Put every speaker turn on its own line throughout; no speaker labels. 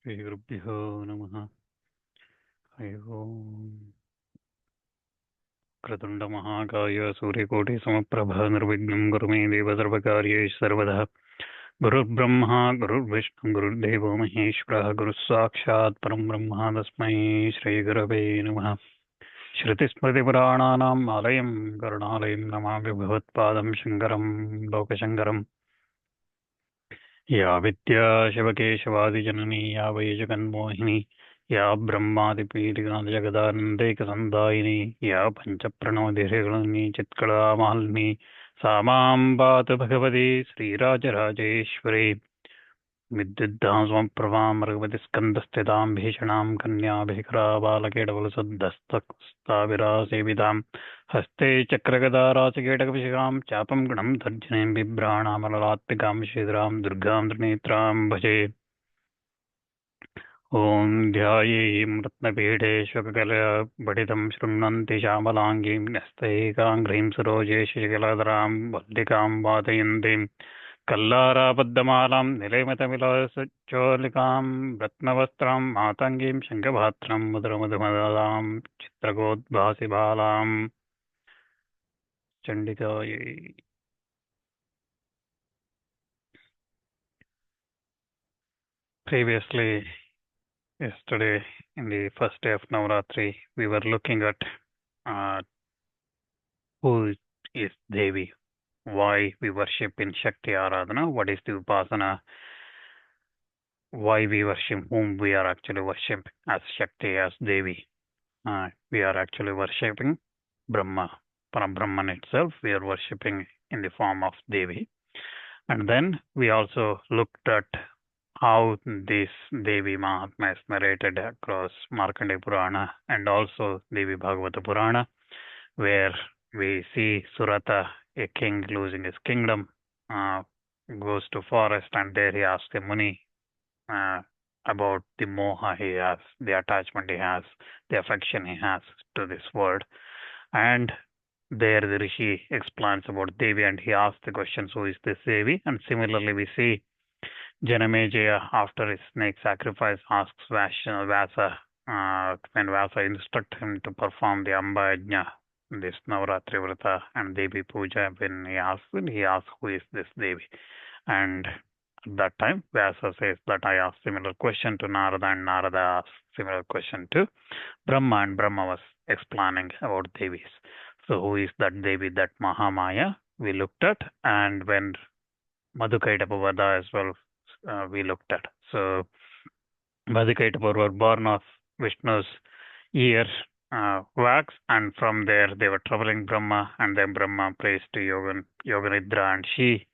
श्रीगुरुभ्यो नमः। हरि ओम्। क्रतुण्डमहाकाय सूर्यकोटिसमप्रभा निर्विघ्नं कुरु मे देव सर्वकार्येषु सर्वदा। गुरुर्ब्रह्मा गुरुर्विष्णु गुरुर्देवो महेश्वरः गुरुः साक्षात् परं ब्रह्म तस्मै श्रीगुरवे नमः। श्रुतिस्मृतिपुराणानाम् आलयं करुणालयं नमामि भगवत्पादं शङ्करं लोकशङ्करम्। या विद्या शिवकेशवादिजननी या वै जगन्मोहिनी या ब्रह्मादिपीठिकाजगदानन्दैकसन्दायिनी या पञ्चप्रणवधिरिणी चित्कलामालिनी सा मां पातु भगवती श्रीराजराजेश्वरी। विद्युद्धांसमप्रभां मृगवतिस्कन्दस्थितां भीषणां कन्याभिकराबालकेटवलसद्धस्तस्ताविरासेवितां हस्ते चक्रगदाराचकेटकविषगां चापं गणं तर्जनीं बिभ्राणामललात्मिकां शीघ्रां दुर्गां त्रिनेत्रां भजे। ॐ ध्यायेयं रत्नपीठे शुककलपठितं शृण्वन्ति श्यामलाङ्गीं न्यस्तैकाङ्घ्रीं सरोजे शशिकलाधरां वल्लिकां वादयन्तीं कल्लाराबद्धमालां निलयमतमिलसच्चोलिकां रत्नवस्त्रां मातङ्गीं शङ्खपात्रं मधुरमधुमदां चित्रकोद्भासि बालां चण्डिकायै। Previously, yesterday, in the first day of Navarātrī, we were looking at who is Devi, why we worship in Shakti Aradhana, what is the Upasana, why we worship, whom we are actually worshiping as Shakti, as Devi. We are actually worshiping Brahma, Parabrahman itself, we are worshiping in the form of Devi. And then we also looked at how this Devi Mahatmya is narrated across Markandeya Purana and also Devi Bhagavata Purana, where we see Surata, a king losing his kingdom, goes to forest and there he asks a Muni about the moha he has, the attachment he has, the affection he has to this world. And there the Rishi explains about Devi and he asks the questions, who is this Devi? And similarly we see Janamejaya, after his snake sacrifice, asks Vyasa, when Vyasa instructs him to perform the Amba Yajna, this Navarātrī Vrata and Devi Puja, when he asks, who is this Devi? And at that time, Vyasa says that I asked similar question to Narada and Narada asked similar question to Brahma and Brahma was explaining about Devis. So who is that Devi, that Mahamaya we looked at, and when Madhukaitapa Vada as well we looked at. So Madhukaitapa were born of Vishnu's ear wax, and from there they were troubling Brahma, and then Brahma prays to Yoganidra, and she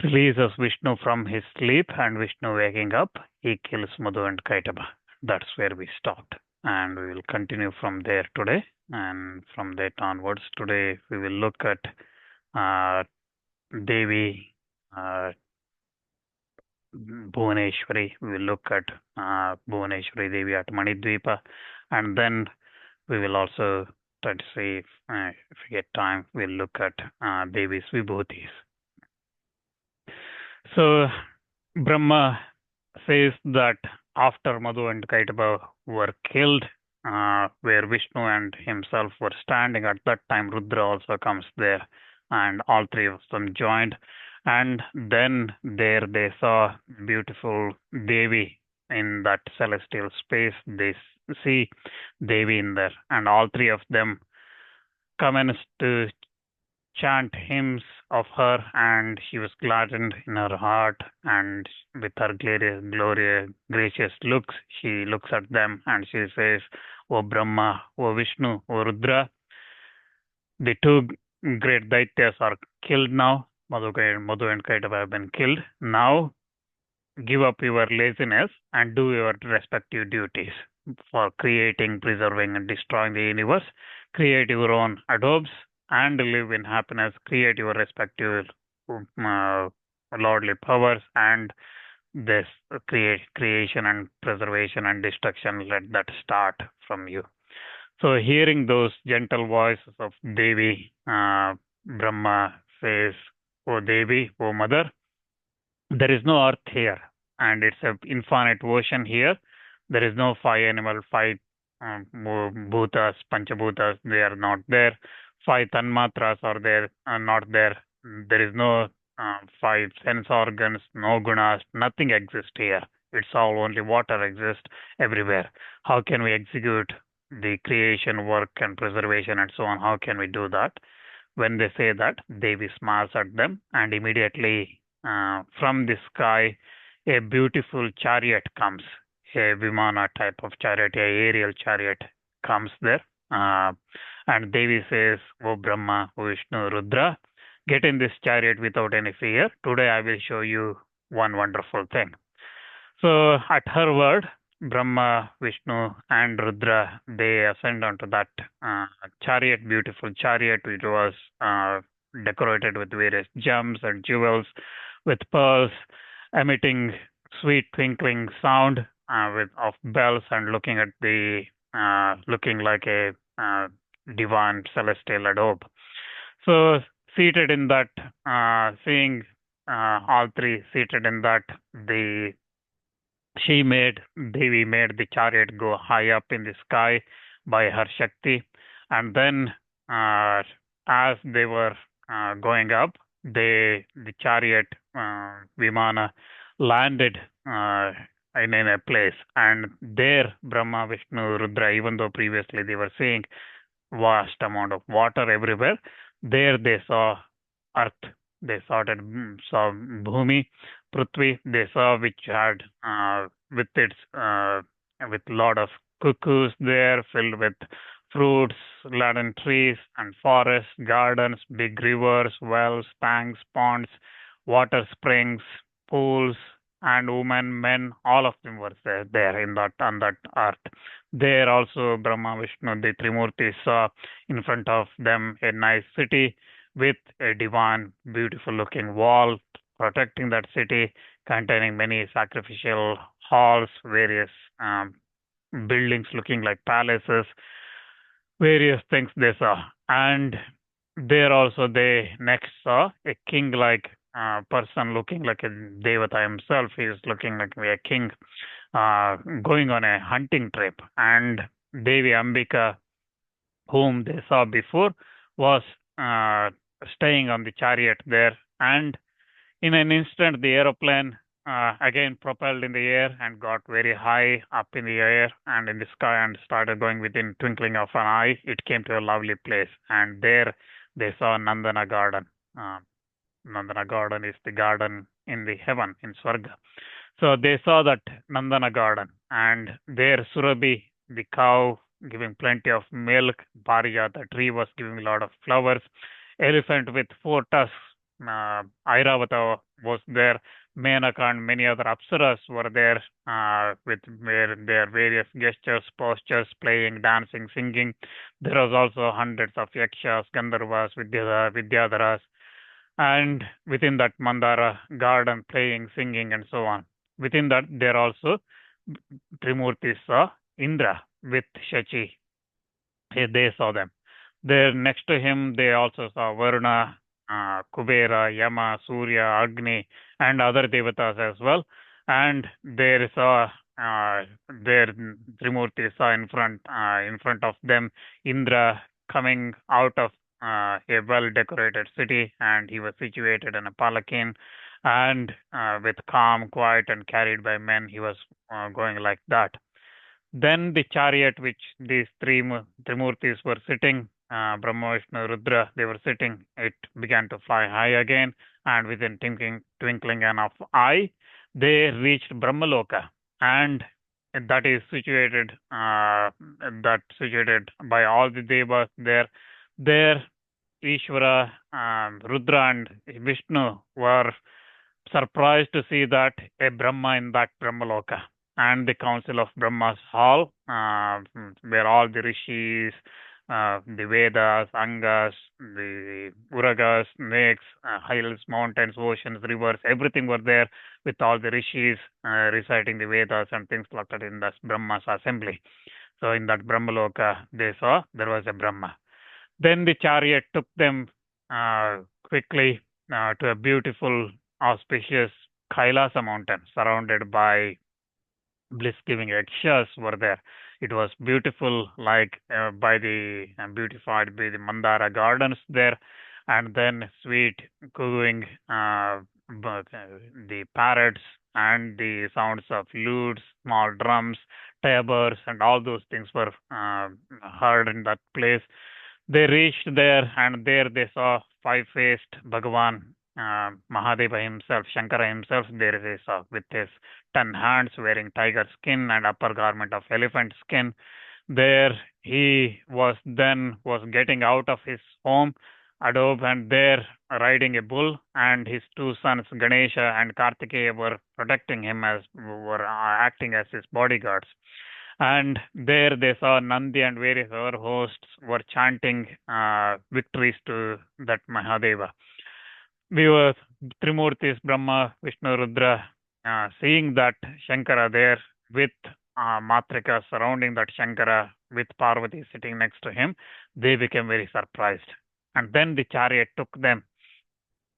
releases Vishnu from his sleep, and Vishnu waking up, he kills Madhu and Kaitapa. That's where we stopped, and we will continue from there today. And from that onwards, today we will look at Devi Buvaneshvari. We will look at Buvaneshvari Devi at Dveepa, and then we will also try to see, if we get time, we'll look at Devi's Vibhutis. So Brahma says that after Madhu and Kaitapa were killed, where Vishnu and himself were standing, at that time Rudra also comes there, and all three of them joined. And then there they saw beautiful Devi in that celestial space. They see Devi in there, and all three of them commenced to chant hymns of her, and she was gladdened in her heart, and with her glorious, gracious looks, she looks at them and she says, O Brahma, O Vishnu, O Rudra, the two great Daityas are killed now. Madhu and Kaitapa have been killed. Now give up your laziness and do your respective duties for creating, preserving, and destroying the universe. Create your own adobes and live in happiness. Create your respective lordly powers, and this creation and preservation and destruction, let that start from you. So hearing those gentle voices of Devi, Brahma says, O Devi, O Mother, there is no earth here. and it's an infinite ocean here. There is no five bhutas, panchabhutas, they are not there. Five tanmatras are there, not there. There is no five sense organs, no gunas, nothing exists here. It's all only water exists everywhere. How can we execute the creation work and preservation and so on? How can we do that? When they say that, Devi smiles at them, and immediately from the sky, a beautiful chariot comes, a Vimana type of chariot, a aerial chariot comes there. And Devi says, "O Brahma, O Vishnu, Rudra, get in this chariot without any fear. Today I will show you one wonderful thing." So at her word, Brahma, Vishnu, and Rudra, they ascend onto that chariot, beautiful chariot, which was decorated with various gems and jewels, with pearls, emitting sweet twinkling sound of bells, and looking like a divine celestial adobe. So seated in that, seeing all three seated in that, Devi made the chariot go high up in the sky by her Shakti. And then, as they were going up, the chariot, Vimana, landed in a place. And there, Brahma, Vishnu, Rudra, even though previously they were seeing vast amount of water everywhere, there they saw earth. They saw Bhumi, Prithvi. They saw which had with lot of cuckoos there, filled with fruits, laden trees and forests, gardens, big rivers, wells, tanks, ponds, water springs, pools, and women, men, all of them were there on that earth. There also Brahma, Vishnu, the Trimurti saw in front of them a nice city with a divine, beautiful looking wall protecting that city, containing many sacrificial halls, various buildings looking like palaces, various things they saw. And there also they next saw a king-like person looking like a Devata himself. He is looking like a king going on a hunting trip. And Devi Ambika, whom they saw before, was staying on the chariot there. And in an instant, the aeroplane again propelled in the air and got very high up in the air and in the sky and started going within twinkling of an eye. It came to a lovely place, and there they saw Nandana garden. Nandana garden is the garden in the heaven, in Swarga. So they saw that Nandana garden, and there Surabhi, the cow, giving plenty of milk. Parija, the tree, was giving a lot of flowers. Elephant with four tusks. Airavata was there. Menaka and many other apsaras were there with their various gestures, postures, playing, dancing, singing. There was also hundreds of yakshas, gandharvas, vidyadharas, and within that Mandara garden, playing, singing, and so on. Within that, there also Trimurti saw Indra with Shachi. They saw them. There next to him, they also saw Varuna, Kubera, Yama, Surya, Agni, and other devatas as well. And there saw there Trimurti saw in front of them Indra coming out of a well-decorated city, and he was situated in a palanquin, and with calm, quiet, and carried by men, he was going like that. Then the chariot which these three Trimurtis were sitting, Brahma, Vishnu, Rudra, they were sitting, it began to fly high again, and within twinkling of eye, they reached Brahmaloka, and that is situated by all the devas there. There, Ishvara, Rudra, and Vishnu were surprised to see that a Brahma in that Brahmaloka. And the council of Brahma's hall, where all the rishis, the Vedas, Angas, the Uragas, lakes, hills, mountains, oceans, rivers, everything were there with all the rishis reciting the Vedas and things like that in the Brahma's assembly. So in that Brahmaloka, they saw there was a Brahma. Then the chariot took them quickly to a beautiful, auspicious Kailasa mountain surrounded by bliss-giving eggshells were there. It was beautiful, like beautified by the Mandara gardens there, and then sweet cooing, the parrots and the sounds of lutes, small drums, tabors, and all those things were heard in that place. They reached there, and there they saw five-faced Bhagavan, Mahadeva himself, Shankara himself. There they saw with his 10 hands, wearing tiger skin and upper garment of elephant skin. There he was getting out of his home, adobe, and there riding a bull, and his two sons Ganesha and Kartikeya were protecting him were acting as his bodyguards. And there they saw Nandi and various other hosts were chanting victories to that Mahadeva. We were Trimurtis, Brahma, Vishnu, Rudra, seeing that Shankara there with Matrika surrounding that Shankara with Parvati sitting next to him, they became very surprised. And then the chariot took them.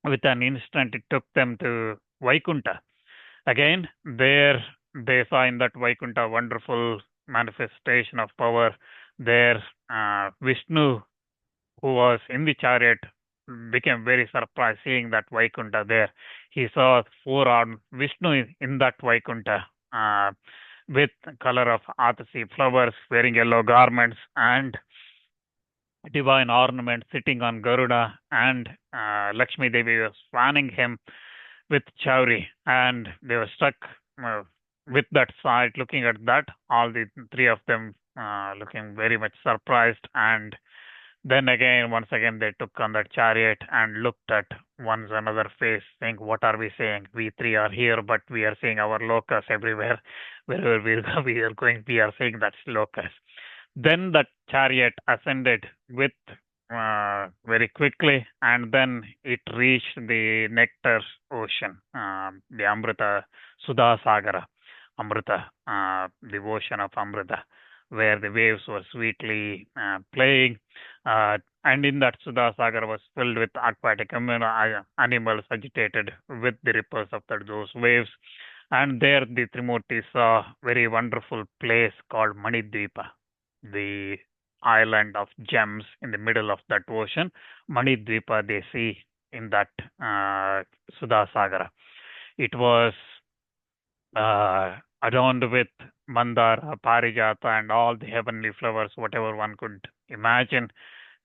With an instant, it took them to Vaikunta. Again, there they saw in that Vaikunta wonderful manifestation of power. There, Vishnu, who was in the chariot, became very surprised seeing that Vaikunta there. He saw four-armed Vishnu in that Vaikunta with color of Atasi flowers, wearing yellow garments and divine ornaments, sitting on Garuda, and Lakshmi Devi was fanning him with Chauri, and they were stuck with that sight, looking at that, all the three of them looking very much surprised. And then again, once again, they took on that chariot and looked at one another face, saying, "What are we saying? We three are here, but we are seeing our locusts everywhere. Wherever we are going, we are seeing that locust." Then that chariot ascended with very quickly, and then it reached the nectar ocean, the Amrita Sudha Sagara, Amrita, the ocean of Amrita, where the waves were sweetly playing. And in that Sudha Sagar was filled with aquatic animals agitated with the ripples of those waves. And there the Trimurti saw very wonderful place called Dveepa, the island of gems in the middle of that ocean. Dveepa they see in that Sudha Sagara. It was adorned with mandara, parijata, and all the heavenly flowers, whatever one could imagine,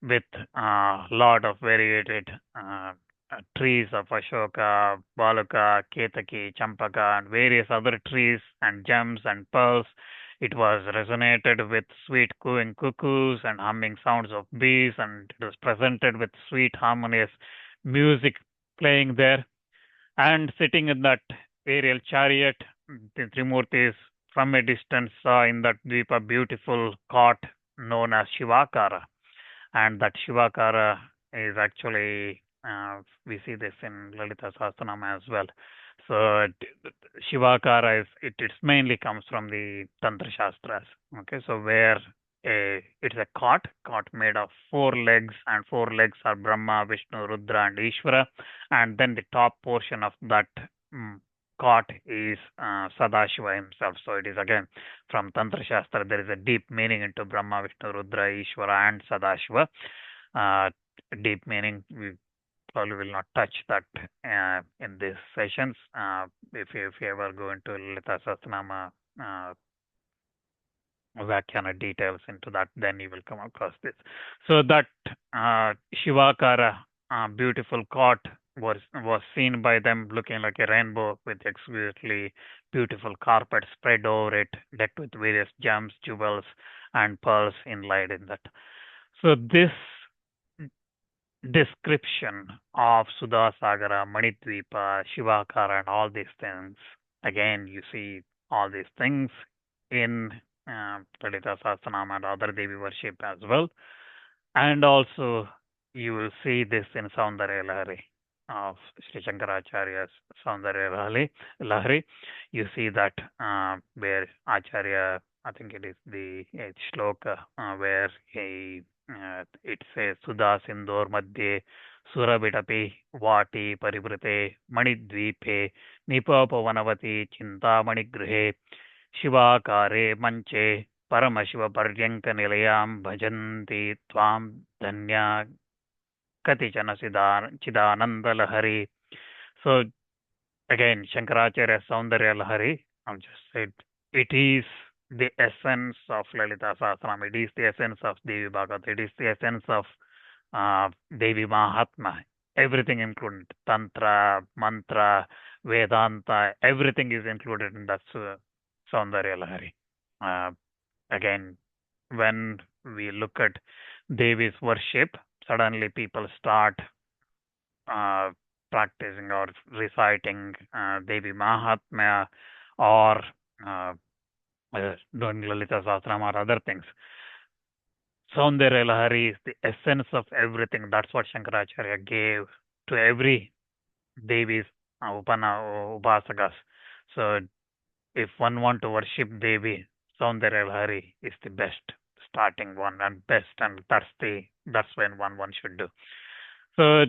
with a lot of variegated trees of Ashoka, Baluka, Ketaki, Champaka, and various other trees and gems and pearls. It was resonated with sweet cooing cuckoos and humming sounds of bees, and it was presented with sweet harmonious music playing there. And sitting in that aerial chariot, the Trimurtis from a distance saw in that Dveepa beautiful cot known as Shivakara. And that Shivakara is actually, we see this in Lalita Sahasranama as well. So Shivakara it mainly comes from the Tantra Shastras. Okay, so where it's a cot made of four legs, and four legs are Brahma, Vishnu, Rudra, and Ishvara, and then the top portion of that cot is Sadashiva himself. So it is again from Tantra Shastra. There is a deep meaning into Brahma, Vishnu, Rudra, Ishvara, and Sadashiva. Deep meaning. We probably will not touch that in these sessions. If you ever go into Lalita Sahasranama Vyakhana details into that, then you will come across this. So that Shivakara beautiful cot was seen by them looking like a rainbow with exquisitely beautiful carpet spread over it, decked with various gems, jewels, and pearls inlaid in that. So this description of Sudha Sagara, Manidvipa, Shivakara, and all these things, again, you see all these things in Lalita Sahasranama and other Devi worship as well. And also, you will see this in Saundarya Lahari of Sri Shankaracharya's Saundarya Lahari. You see that where Acharya I think it is the shloka where it says Sudha Sindor Madhye Surabitapi Vati Parivrite Manidvipe Nipapavanavati Chintamani Grihe Shivakare Manche Paramashiva Paryanka Nilayam Bhajanti Tvam Dhanya Katichana Chidananda Lahari. So again, Shankaracharya Saundarya Lahari, I'll just say it is the essence of Lalita Sahasranam. It is the essence of Devi Bhagavad. It is the essence of Devi Mahatma. Everything included. Tantra, Mantra, Vedanta, everything is included in that Saundarya Lahari. Again, when we look at Devi's worship, suddenly people start practicing or reciting Devi Mahatmya or doing Lalita Sahasranam or other things. Saundarya Lahari is the essence of everything. That's what Shankaracharya gave to every Devi's Upasakas. So if one want to worship Devi, Saundarya Lahari is the best starting one and best, and that's when one should do. So,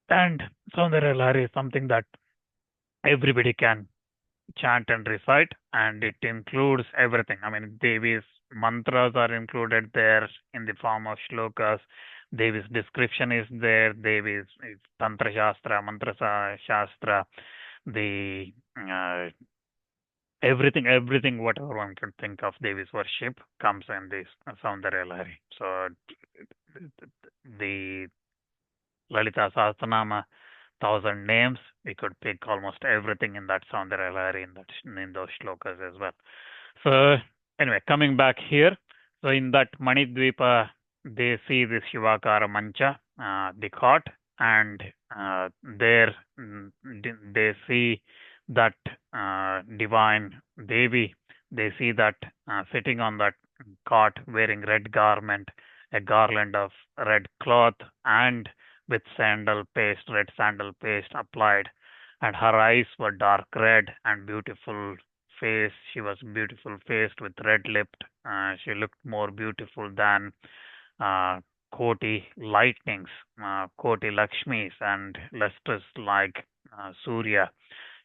and Saundarya Lahari is something that everybody can chant and recite, and it includes everything. I mean, Devi's mantras are included there in the form of shlokas. Devi's description is there. Devi's Tantra Shastra, Mantra Shastra, the everything, whatever one could think of Devi's worship comes in this Saundarya Lahari. So the Lalita Sahasranama, 1,000 names, we could pick almost everything in that Saundarya Lahari in those shlokas as well. So anyway, coming back here, so in that Manidvipa, they see this Shivakara Mancha, the cot, and there they see that divine Devi. They see that sitting on that cot wearing red garment, a garland of red cloth, and with red sandal paste applied, and her eyes were dark red and beautiful face. She was beautiful faced with red lipped. She looked more beautiful than Koti lightnings, Koti Lakshmis, and lustrous like Surya.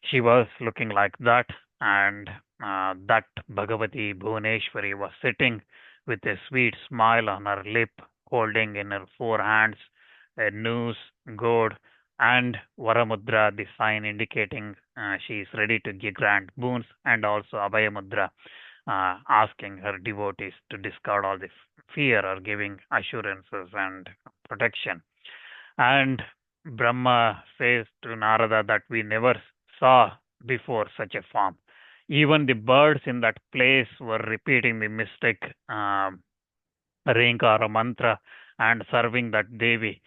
She was looking like that, and that Bhagavati Buvaneshvari was sitting with a sweet smile on her lip, holding in her four hands a noose, gourd, and Varamudra, the sign indicating she is ready to give grant boons, and also Abhayamudra, asking her devotees to discard all the fear or giving assurances and protection. And Brahma says to Narada that we never saw before such a form. Even the birds in that place were repeating the mystic Renkara mantra and serving that Devi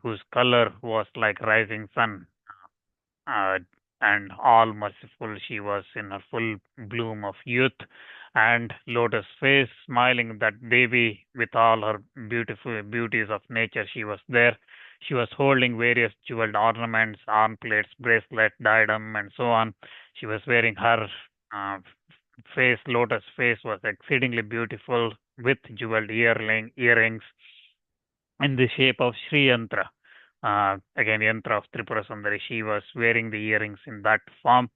whose color was like rising sun, and all merciful. She was in her full bloom of youth and lotus face, smiling. That Devi, with all her beautiful beauties of nature, she was there. She was holding various jeweled ornaments, armplates, bracelet, diadem, and so on. She was wearing her lotus face was exceedingly beautiful with jeweled earrings in the shape of Sri Yantra. Again, Yantra of Tripura Sundari. She was wearing the earrings in that form.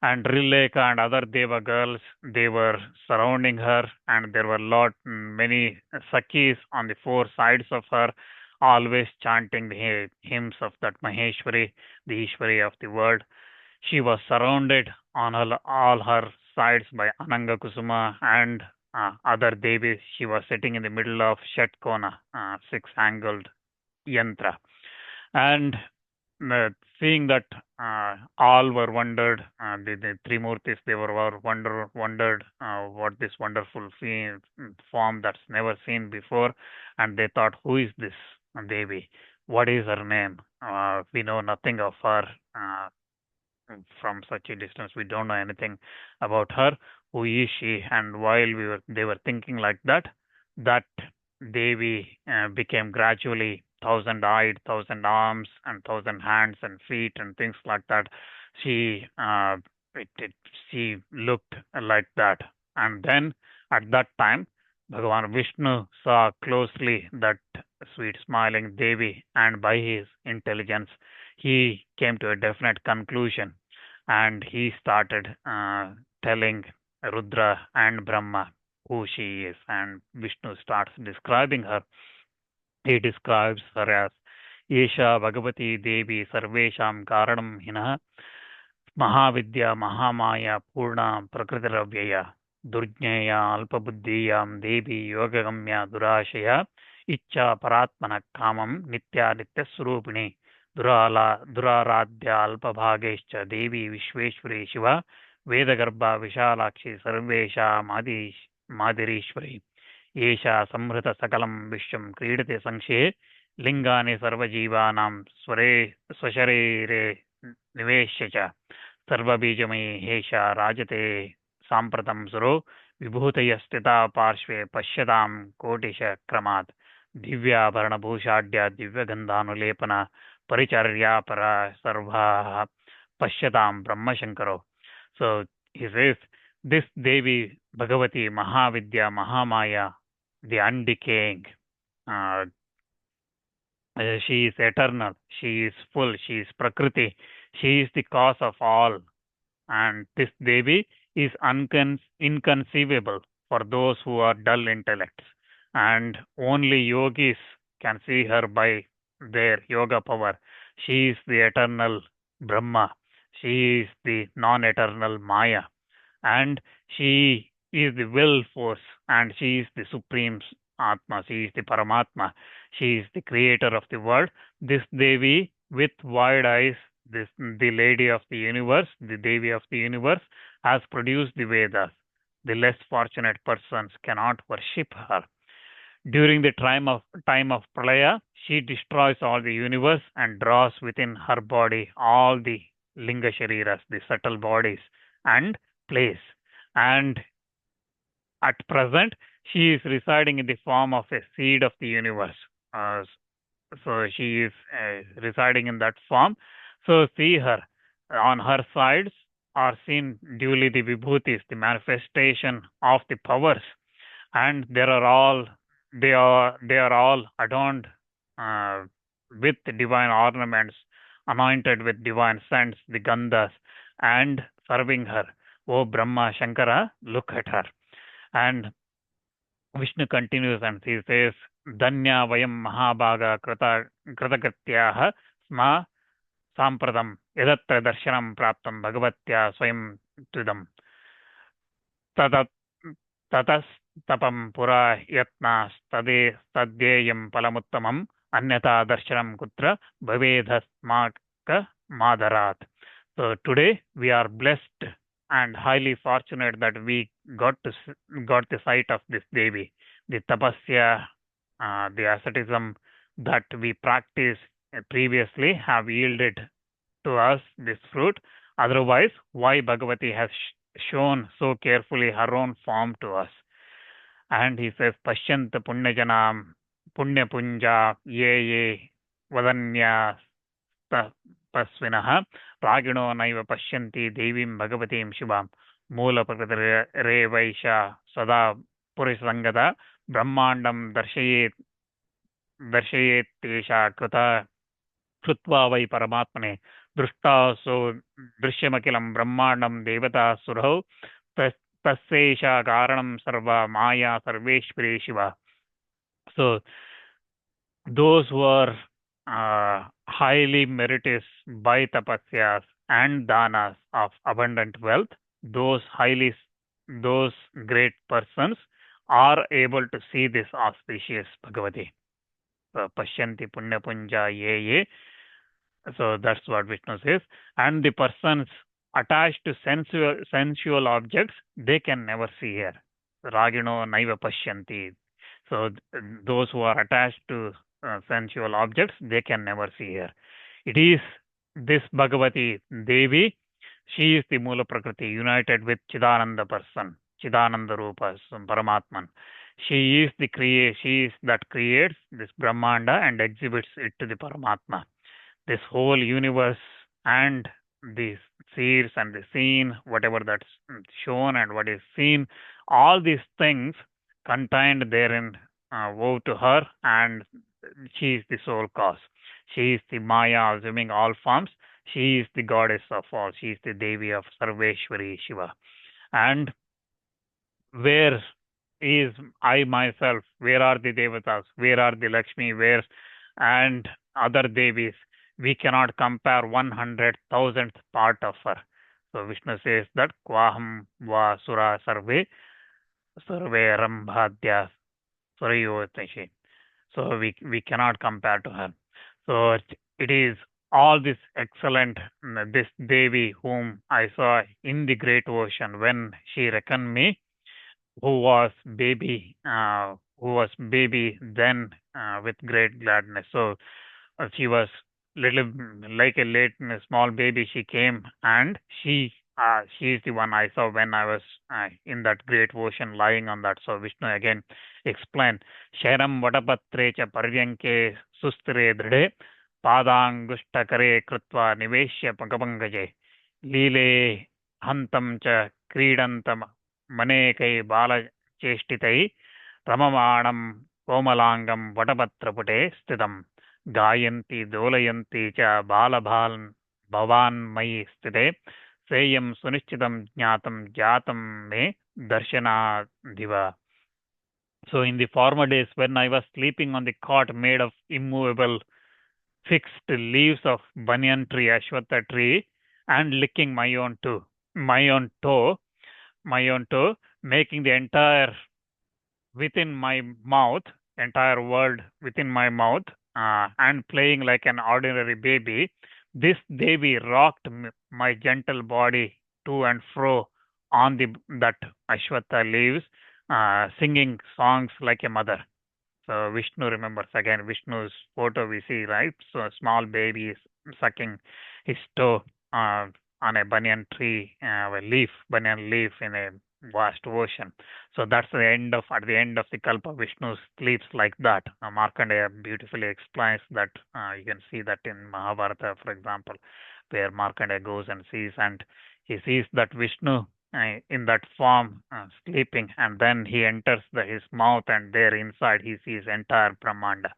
And Rileka and other Deva girls, they were surrounding her, and there were many Sakhis on the four sides of her, always chanting the hymns of that Maheshwari, the Ishwari of the world. She was surrounded on all her sides by Ananga Kusuma and other Devis. She was sitting in the middle of Shatkona, six-angled yantra. And seeing that all were wondered, the three murtis, they were wondered what this wonderful form that's never seen before, and they thought, who is this Devi? What is her name? We know nothing of her from such a distance. We don't know anything about her. Who is she? And while they were thinking like that, that Devi became gradually 1,000-eyed, 1,000 arms, and 1,000 hands and feet and things like that. She she looked like that. And then at that time, Bhagavan Vishnu saw closely that sweet smiling Devi, and by his intelligence, he came to a definite conclusion, and he started telling Rudra and Brahma who she is, and Vishnu starts describing her. He describes her as Esha Bhagavati Devi Sarvesham Karanam Hinah Mahavidya Mahamaya Purna Prakritiravya Durjnaya Alpabuddhiyam Devi Yogagamya Durashaya Icha Paratmana Kamam Nitya Nitya Surupini Duraradya Alpabhagescha Devi Vishweshwari Shiva Vedagarbha Vishalakshi Sarvesha Madirishwari Esha Samhrita Sakalam Vishwam Kridate Sangshe Lingani Sarvajivanam Swasharire Niveshya सर्वबीजमयी हेषा राजते साम्प्रतं सुरो विभूतयस्थिता पार्श्वे पश्यतां कोटिशक्रमात् दिव्याभरणभूषाढ्या दिव्यगन्धानुलेपना परिचर्यापरा सर्वाः पश्यतां ब्रह्मशङ्करो. So he says, this Devi Bhagavati Mahavidya Mahamaya, the undecaying, she is eternal, she is full, she is Prakriti, she is the cause of all. And this Devi is inconceivable for those who are dull intellects. And only yogis can see her by their yoga power. She is the eternal Brahma. She is the non-eternal Maya. And she is the will force, and she is the supreme Atma. She is the Paramatma. She is the creator of the world. This Devi with wide eyes, the lady of the universe, the Devi of the universe, has produced the Vedas. The less fortunate persons cannot worship her. During the time of Pralaya, she destroys all the universe and draws within her body all the Linga Shariras, the subtle bodies, and plays. And at present, she is residing in the form of a seed of the universe. So she is residing in that form. So see her. On her sides are seen duly the Vibhutis, the manifestation of the powers, and they are all adorned with divine ornaments, anointed with divine scents, the Gandhas, and serving her. Oh Brahma Shankara, look at her. And Vishnu continues and he says, Danya Vayam Mahabhaga Kritagatyaha Sma Sampradam Yadatra Darshanam Praptam Bhagavatya Swayam Tudam Tatas Tapam Pura Yatna Tadyayam Palamuttamam Anyata Darshanam Kutra Bhavedhasmaka Madarat. So today we are blessed and highly fortunate that we got the sight of this Devi. The tapasya, the asceticism that we practiced previously have yielded to us this fruit. Otherwise, why Bhagavati has shown so carefully her own form to us? And he says, Pashyanta Punyajanam Punya Punja ye Vadanya Pasvinaha Ragino Naiva Pashyanti Devim Bhagavatim Shubham Mula Revaisha Sada Purisangada Brahmandam Darshayet Tesha Krita Krutva Vai Paramatmane Drushta So Drishyamakilam Brahmandam Devata Surho Tasesha Karanam Sarva Maya Sarveshwari Shiva. So those who are highly meritorious by tapasyas and danas of abundant wealth, those great persons are able to see this auspicious Bhagavati. Pashyanti Punya Punja ye. So that's what Vishnu says. And the persons attached to sensual objects, they can never see her. Ragino Naiva Pashyanti. So those who are attached to sensual objects, they can never see her. It is this Bhagavati Devi, she is the Mula Prakriti united with Chidananda person, Chidananda Rupa, Paramatman. She is that creates this Brahmanda and exhibits it to the Paramatma. This whole universe and the seers and the seen, whatever that's shown and what is seen, all these things contained therein woe to her, and she is the sole cause. She is the Maya assuming all forms. She is the goddess of all. She is the Devi of Sarveshwari Shiva. And where is I myself? Where are the Devatas? Where are the Lakshmi? Where and other Devis? We cannot compare 100,000th part of her. So Vishnu says that Kwaham va sura sarve rambhadya surayotashi. So we cannot compare to her. So it is all this excellent, this Devi whom I saw in the great ocean when she reckoned me, who was baby then with great gladness. So she was little like a late small baby. She came and she is the one I saw when I was in that great ocean lying on that. So Vishnu again explained, Sharam Vadapatre cha Paryanke Sustire Dride Padangushtakare Krutva Niveshya Pangapangaje Lile Hantam cha Kridantam Manekai Bala Chestitai Ramamanam Komalangam Vatapatrapute Stidam Gayanti Dolayanti cha Balabhalan Bhavan Mai Stide Seyam Sunichitam Jnatam Jatam Me Darshana Diva. So in the former days when I was sleeping on the cot made of immovable fixed leaves of banyan tree, ashwatha tree, and licking my own toe, making the entire world within my mouth, and playing like an ordinary baby. This Devi rocked my gentle body to and fro on that ashwatha leaves, singing songs like a mother. So Vishnu remembers again Vishnu's photo we see, right? So a small baby is sucking his toe on a banyan leaf in a vast ocean. So that's at the end of the Kalpa, Vishnu sleeps like that. Markandeya beautifully explains that. You can see that in Mahabharata, for example, where Markandeya goes and sees, and he sees that Vishnu in that form sleeping, and then he enters his mouth, and there inside he sees entire Brahmanda.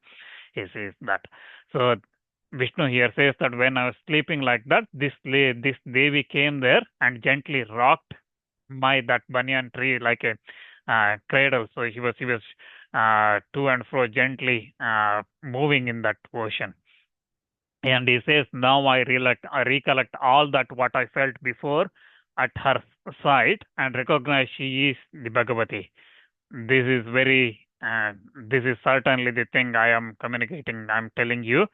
He sees that. So Vishnu here says that when I was sleeping like that, this Devi came there and gently rocked that banyan tree like a cradle. So he was to and fro gently moving in that ocean. And he says, now I recollect all that what I felt before at her side and recognize she is the Bhagavati. This is this is certainly the thing I am communicating. I'm telling you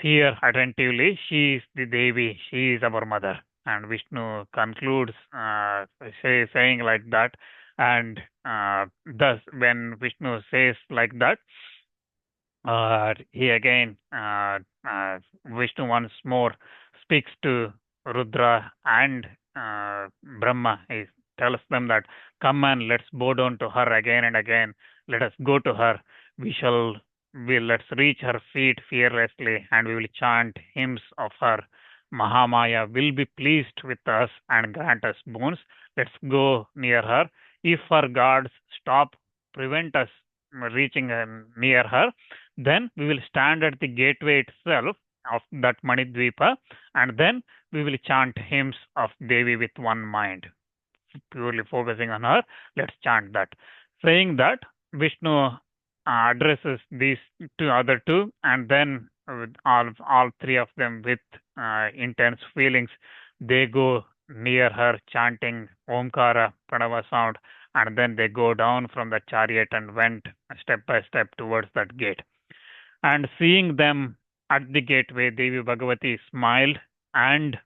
here attentively. She is the Devi. She is our mother. And Vishnu concludes saying like that. And thus, when Vishnu says like that, he again, Vishnu once more speaks to Rudra and Brahma. He tells them that, come and let's bow down to her again and again. Let us go to her. Let's reach her feet fearlessly, and we will chant hymns of her. Mahamaya will be pleased with us and grant us boons. Let's go near her. If her gods prevent us reaching near her, then we will stand at the gateway itself of that Dveepa, and then we will chant hymns of Devi with one mind, purely focusing on her. Let's chant that. Saying that, Vishnu addresses these other two, and then with all three of them with intense feelings, they go near her chanting Omkara Pranava sound, and then they go down from the chariot and went step by step towards that gate. And seeing them at the gateway, Devi Bhagavati smiled and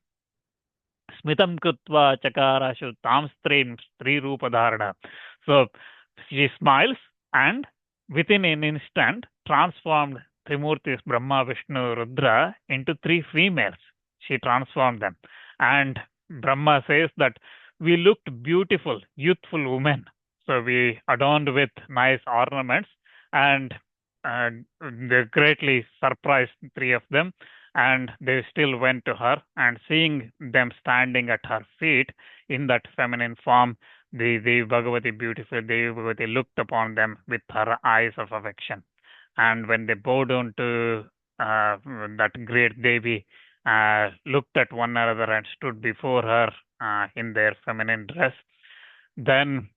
Smitam Kutva Chakarashu Tamstrim Stri Rupadharana. So she smiles and within an instant transformed Trimurtis Brahma, Vishnu, Rudra into three females. She transformed them. And Brahma says that we looked beautiful, youthful women. So we adorned with nice ornaments, and they greatly surprised three of them. and they still went to her, and seeing them standing at her feet in that feminine form, the Bhagavati, beautiful Devi Bhagavati, looked upon them with her eyes of affection. And when they bowed down to that great Devi, looked at one another and stood before her in their feminine dress, then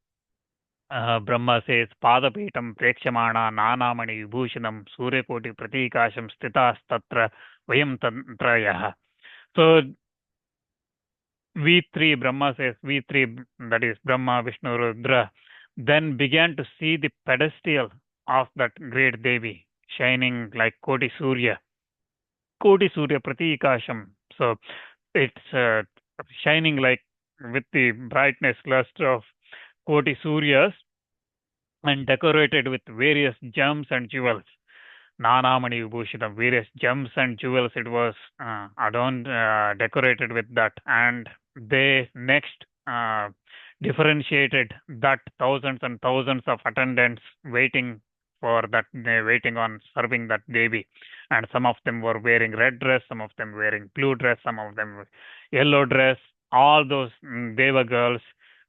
Brahma says, Padapitam Prekshmana Nanamani Vibhushanam Suryakoti Pratikasham Stitas Tatra Vayam Tantrayah. So we three, Brahma says, we three, that is Brahma, Vishnu, Rudra, then began to see the pedestal of that great Devi shining like Koti Surya Pratikasham. So it's shining like with the brightness luster of Koti Suryas and decorated with various gems and jewels. Nanamani Vibhushitam, various gems and jewels, it was adorned, decorated with that. And they next differentiated that thousands and thousands of attendants waiting for that, waiting on serving that Devi. And some of them were wearing red dress, some of them wearing blue dress, some of them yellow dress. All those Deva girls,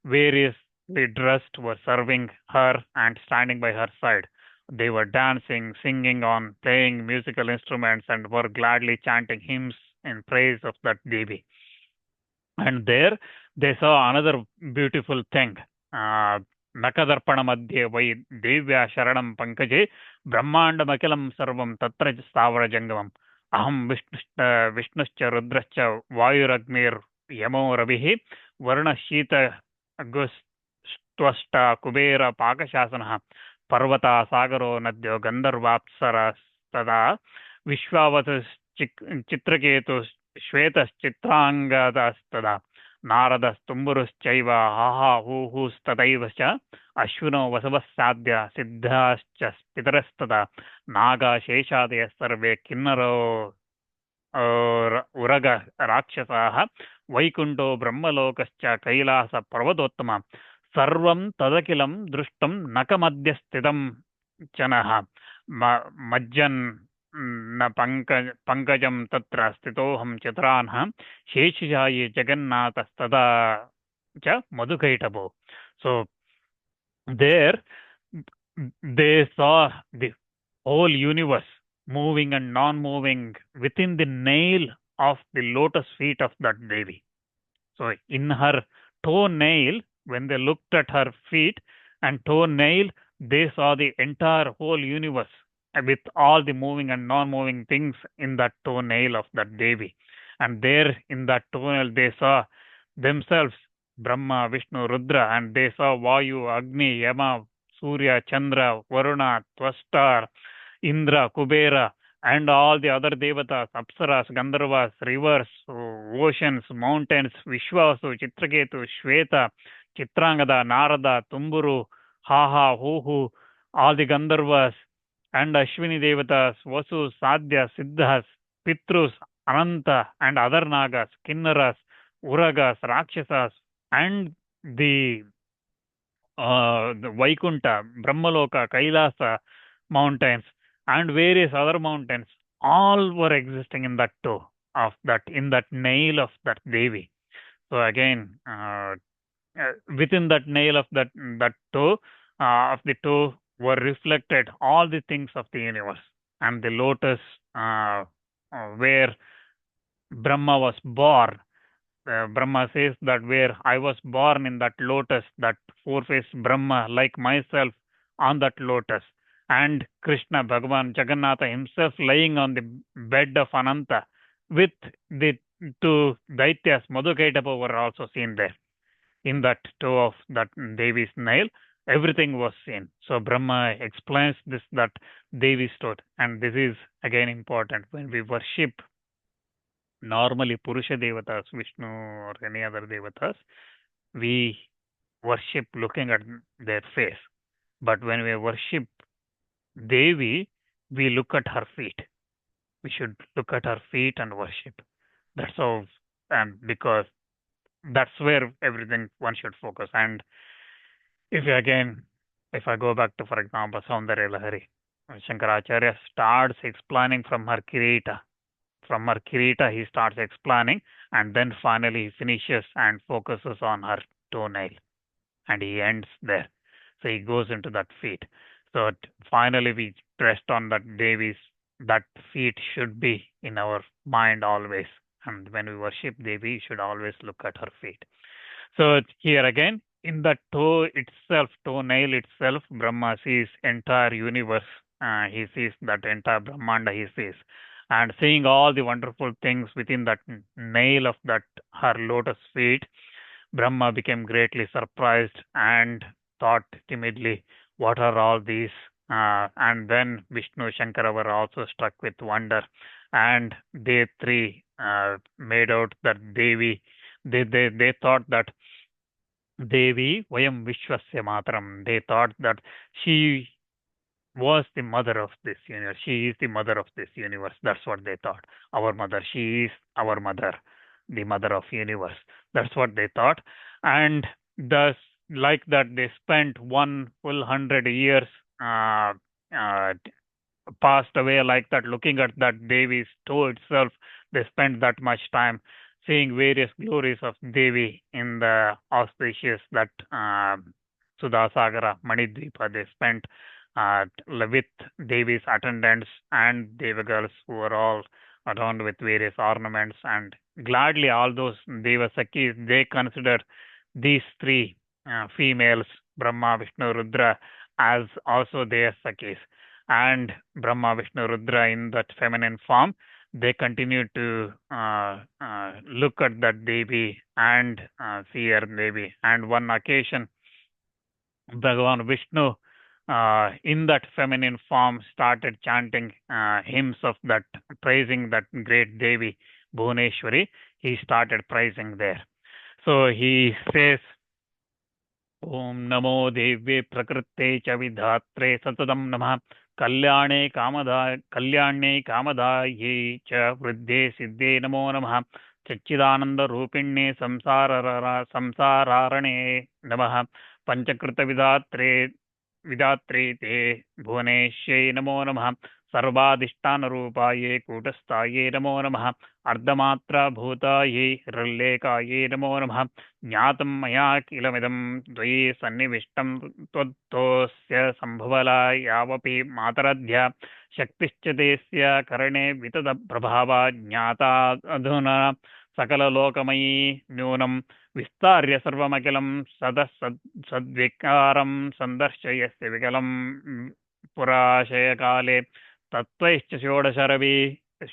variously dressed, were serving her and standing by her side. They were dancing, singing on, playing musical instruments, and were gladly chanting hymns in praise of that Devi. And there they saw another beautiful thing. Nakadarpana madhye vai devya sharanam pankaje brahmandamakilam sarvam tatra stavara jangamam aham vishnushcha rudrascha vayuragnir yamo ravihi varna shita agustvashta kubera pakashasana parvata sagaro nadyo gandharvapsarastada vishwavatus chitraketu श्वेतश्चित्राङ्गदस्तदा नारदस्तुम्बुरुश्चैव हाहा हूहूस्तदैव च अश्विनो वसवः साध्य सिद्धाश्च पितरस्तदा नागशेषादयः सर्वे किन्नरो उरग राक्षसाः वैकुण्ठो ब्रह्मलोकश्च कैलासपर्वतोत्तमः सर्वं तदखिलं दृष्टं नखमध्यस्थितं जनः मज्जन् न पंकजम तत्र स्थितोऽहं चित्रान्ः शेषशायी जगन्नाथस्तदा च मधुकैटभो. So there they saw the whole universe moving and non-moving within the nail of the lotus feet of that Devi. So in her toenail, when they looked at her feet and toenail, they saw the entire whole universe with all the moving and non-moving things in that toenail of that Devi. And there in that toenail they saw themselves, Brahma, Vishnu, Rudra, and they saw Vayu, Agni, Yama, Surya, Chandra, Varuna, Tvastar, Indra, Kubera, and all the other devatas, Apsaras, Gandharvas, rivers, oceans, mountains, Vishwasu, Chitraketu, Shweta, Chitrangada, Narada, Tumburu, Haha, Huhu, all the Gandharvas, and Ashwini Devatas, Vasu, Sadhya, Siddhas, Pitrus, Ananta, and other Nagas, Kinnaras, Uragas, Rakshasas, and the Vaikunta, Brahmaloka, Kailasa mountains, and various other mountains, all were existing in that toe of that, in that nail of that Devi. So again, within that nail of that toe of the toe were reflected all the things of the universe, and the lotus where Brahma was born. Brahma says that where I was born in that lotus, that four-faced Brahma like myself on that lotus, and Krishna Bhagavan Jagannatha himself lying on the bed of Ananta with the two Daityas, Madhukaitapa, were also seen there in that toe of that Devi's nail. Everything was seen. So Brahma explains this, that Devi stood, and this is again important when we worship normally Purusha Devatas, Vishnu or any other Devatas, we worship looking at their face. But when we worship Devi, we look at her feet. We should look at her feet and worship. That's how, and because that's where everything one should focus. And if I go back to, for example, Saundarya Lahari, Shankaracharya starts explaining from her Kirita, from her Kirita, he starts explaining, and then finally he finishes and focuses on her toenail, and he ends there. So he goes into that feet. So finally, we rest on that Devi's, that feet should be in our mind always. And when we worship Devi, we should always look at her feet. So here again, in the toe itself, toenail itself, Brahma sees entire universe. He sees that entire Brahmanda. He sees, and seeing all the wonderful things within that nail of that her lotus feet, Brahma became greatly surprised and thought timidly, "What are all these?" And then Vishnu Shankara were also struck with wonder, and they three made out that Devi. They thought that Devi Vayam Vishwasya Mataram. They thought that she was the mother of this universe. She is the mother of this universe. That's what they thought. Our mother. She is our mother, the mother of universe. That's what they thought. And thus, like that, they spent 1 full 100 years uh, passed away like that, looking at that Devi's toe itself. They spent that much time seeing various glories of Devi in the auspicious that Sudhasagara, Manidvipa. They spent with Devi's attendants and Devagirls who were all adorned with various ornaments, and gladly all those Devasakis, they consider these three females, Brahma, Vishnu, Rudra, as also their Sakis. And Brahma, Vishnu, Rudra in that feminine form, they continue to look at that Devi and see her Devi. And one occasion, Bhagavan Vishnu, in that feminine form, started chanting hymns of that, praising that great Devi, Buvaneshvari. He started praising there. So he says, "Om Namo Devve Prakrite Cha Vidhatre Satadam Namah Kalyane Kamadaye Cha Vriddhe Siddhe Namo Namah Chacchidananda Rupinne Samsararane Namah Panchakrita Vidatre Te Bhuvaneshye Namo Namah Sarvadhishtana Rupaye Kutasthaye Namo Namah Ardhamatra Bhutaye Rallekaye Namo Namah ज्ञातं मया किलमिदं द्वयि सन्निविष्टं त्वत्तोऽस्य सम्भवलायावपि मातरध्या शक्तिश्च तेस्य करणे विततप्रभावा ज्ञाता अधुना सकललोकमयी न्यूनं विस्तार्य सर्वमखिलं सद्विकारं सन्दर्शयस्य विकलं पुराशयकाले तत्त्वैश्च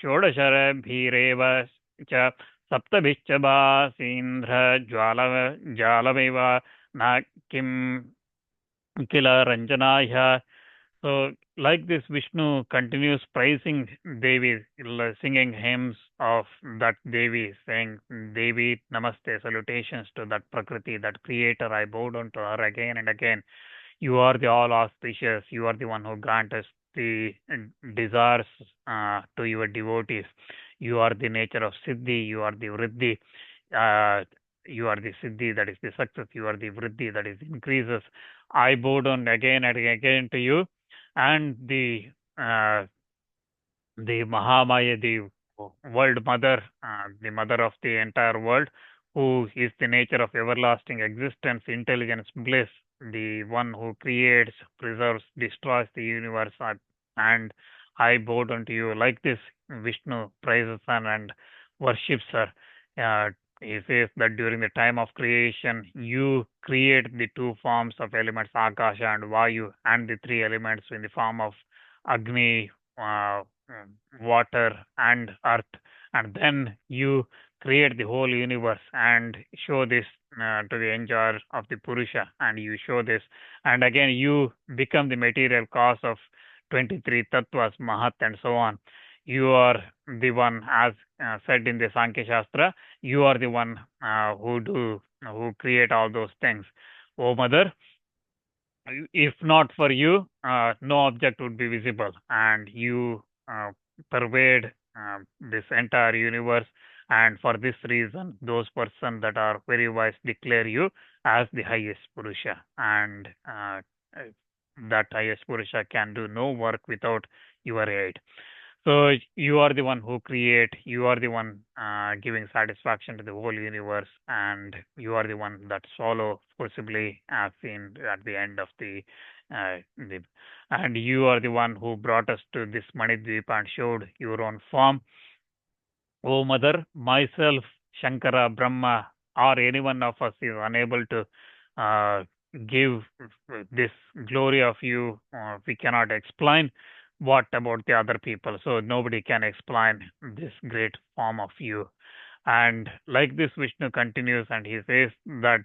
षोडशरभिरेव च सप्तभिश्च भासीन्द्रज्वालमेव न किं किल रञ्जनाय. So, like this, Vishnu continues praising Devi, singing hymns of that Devi, saying, "Devi, namaste, salutations to that Prakriti, that creator. I bow down to her again and again. You are the all auspicious. You are the one who grants us the desires to your devotees. You are the nature of Siddhi. You are the Vriddhi. You are the Siddhi, that is the success. You are the Vriddhi, that is increases. I bow down again and again to you." And the Mahamaya, the world mother, the mother of the entire world, who is the nature of everlasting existence, intelligence, bliss, the one who creates, preserves, destroys the universe, and I bow down to you. Like this, Vishnu praises her and worships her. He says that during the time of creation, you create the two forms of elements, Akasha and Vayu, and the three elements in the form of Agni, water, and earth. And then you create the whole universe and show this to the enjoyer of the Purusha, and you show this. And again, you become the material cause of 23 tattvas, Mahat, and so on. You are the one, as said in the Sankhya Shastra, you are the one who create all those things. O Mother, if not for you, no object would be visible, and you pervade this entire universe. And for this reason, those persons that are very wise declare you as the highest Purusha, and that highest Purusha can do no work without your aid. So you are the one who create, you are the one giving satisfaction to the whole universe, and you are the one that swallow forcibly as seen at the end of the and you are the one who brought us to this Dveepa and showed your own form. O Mother, myself, Shankara, Brahma, or any one of us is unable to uh, give this glory of you. We cannot explain what about the other people. So nobody can explain this great form of you. And like this, Vishnu continues and he says that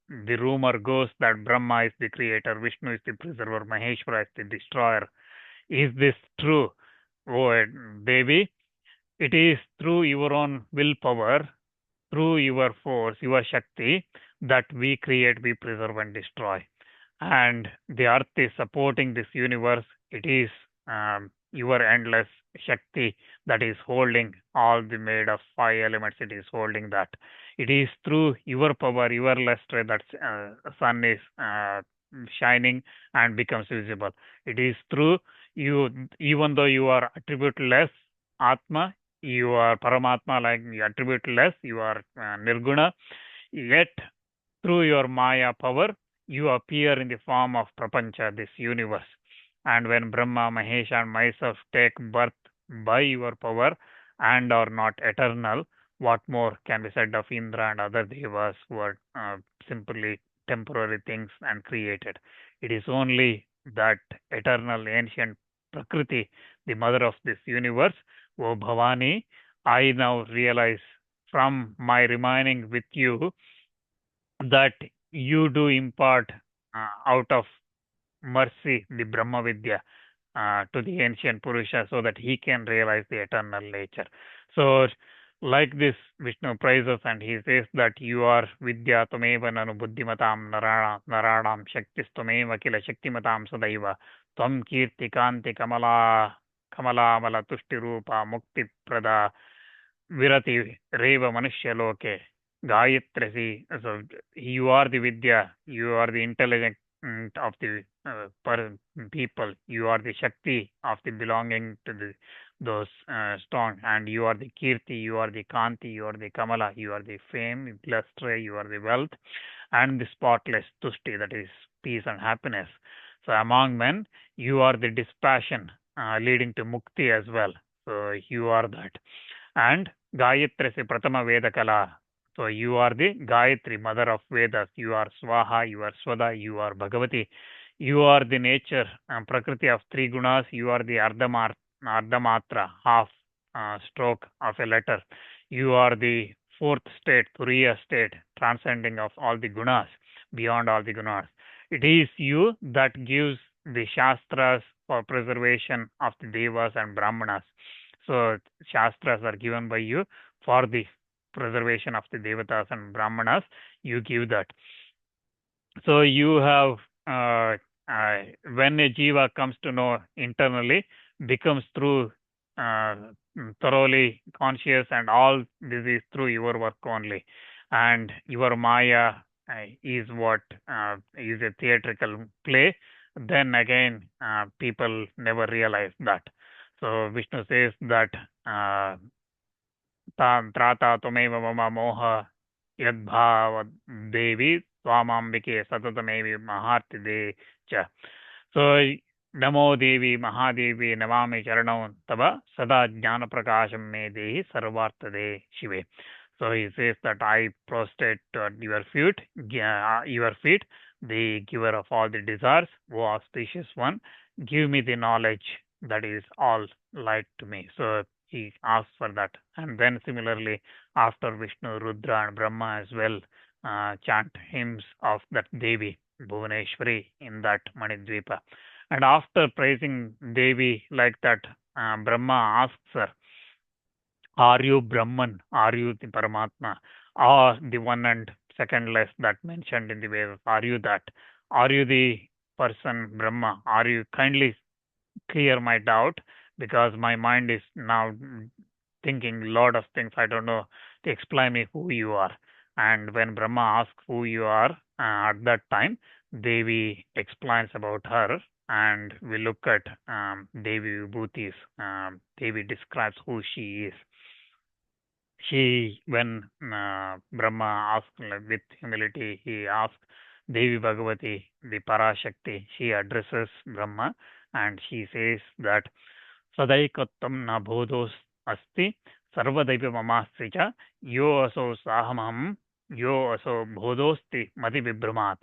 the rumor goes that Brahma is the creator, Vishnu is the preserver, Maheshwara is the destroyer. Is this true? Oh, Devi, it is through your own willpower, through your force, your Shakti, that we create, we preserve, and destroy. And the earth is supporting this universe. It is your endless Shakti that is holding all the made of five elements. It is holding that. It is through your power, your luster that sun is shining and becomes visible. It is through you, even though you are attributeless, Atma, you are Paramatma, like you attributeless, you are Nirguna, yet through your Maya power, you appear in the form of Prapancha, this universe. And when Brahma, Mahesh, and myself take birth by your power and are not eternal, what more can be said of Indra and other devas who are simply temporary things and created? It is only that eternal ancient Prakriti, the mother of this universe, O Bhavani, I now realize from my remaining with you that you do impart out of mercy the Brahma Vidya to the ancient Purusha so that he can realize the eternal nature. So, like this, Vishnu praises and he says that you are Vidya Tumeva Nanu Buddhimatam Naranam Shaktis Tumeva Kila Shaktimatam Sadaiva Tvam Kirti Kanti Kamala Mala Tushti Rupa Mukti Prada Virati Reva Manushya Loke Gayatrasi. So you are the Vidya, you are the intelligent of the people, you are the Shakti of the belonging to those strong, and you are the Kirti, you are the Kanti, you are the Kamala, you are the fame, lustre, you are the wealth, and the spotless Tushti, that is peace and happiness. So among men, you are the dispassion leading to Mukti as well. So you are that. And Gayatrasi Pratama Vedakala. So you are the Gayatri, mother of Vedas. You are Swaha, you are Swada, you are Bhagavati. You are the nature, Prakriti of three gunas. You are the Ardhamatra, half stroke of a letter. You are the fourth state, Turiya state, transcending of all the gunas, beyond all the gunas. It is you that gives the Shastras for preservation of the Devas and Brahmanas. So Shastras are given by you for the preservation of the Devatas and Brahmanas. You give that. So you have when a jiva comes to know internally, becomes through uh, thoroughly conscious, and all this is through your work only. And your Maya is what is a theatrical play. Then again, people never realize that. So Vishnu says that त्राता त्वमेव मम मोह यद्भाव देवी त्वामाम्बिके सततमेव महार्तिदे च. So Namo Devi Mahadevi Navami Charanam Tava Sada Jnana Prakasham Me Dehi Sarvartade Shive. So he says that I prostrate at your feet, the giver of all the desires, O auspicious one, give me the knowledge that is all light to me. So he asks for that. And then similarly, after Vishnu, Rudra, and Brahma as well chant hymns of that Devi, Buvaneshvari, in that Dveepa. And after praising Devi like that, Brahma asks her, are you Brahman? Are you the Paramatma? Or the one and secondless that mentioned in the Vedas? Are you that? Are you the person Brahma? Are you kindly clear my doubt? Because my mind is now thinking a lot of things. I don't know to explain me who you are. And when Brahma asks who you are at that time, Devi explains about her and we look at Devi Vibhutis, Devi describes who she is. When Brahma asked, like, with humility, he asked Devi Bhagavati, the Parashakti, she addresses Brahma and she says that Sadaikattam na bodhos asti sarvadaiva mamasti cha yo aso sahamam yo aso bodhosti mati vibhramat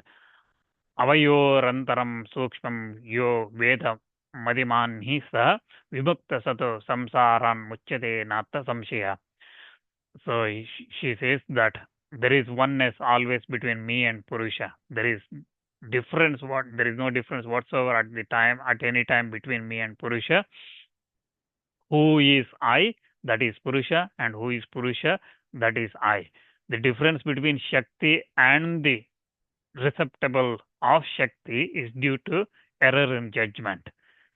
avyorantaram sukshmam yo veda madimanhi sah vibhakta sato samsaran muchyate natta samshaya. So she says that there is oneness always between me and Purusha. There is no difference whatsoever at any time between me and Purusha. Who is I? That is Purusha, and who is Purusha? That is I. The difference between Shakti and the receptacle of Shakti is due to error in judgment.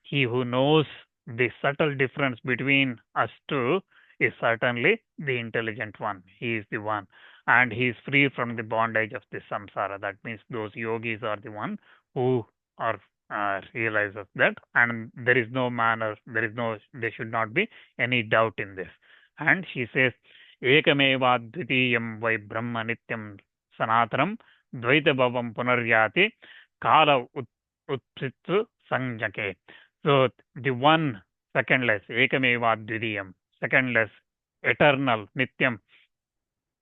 He who knows the subtle difference between us two is certainly the intelligent one. He is the one, and he is free from the bondage of the samsara. That means those yogis are the one who are realizes that, and there is no manner, there should not be any doubt in this. And she says, Ekameva dvitiyam vai brahma nityam sanatanam dvaita bhavam punaryati kala utpritsu sanjake. So the one, secondless, Ekameva dvitiyam, secondless, eternal, nityam,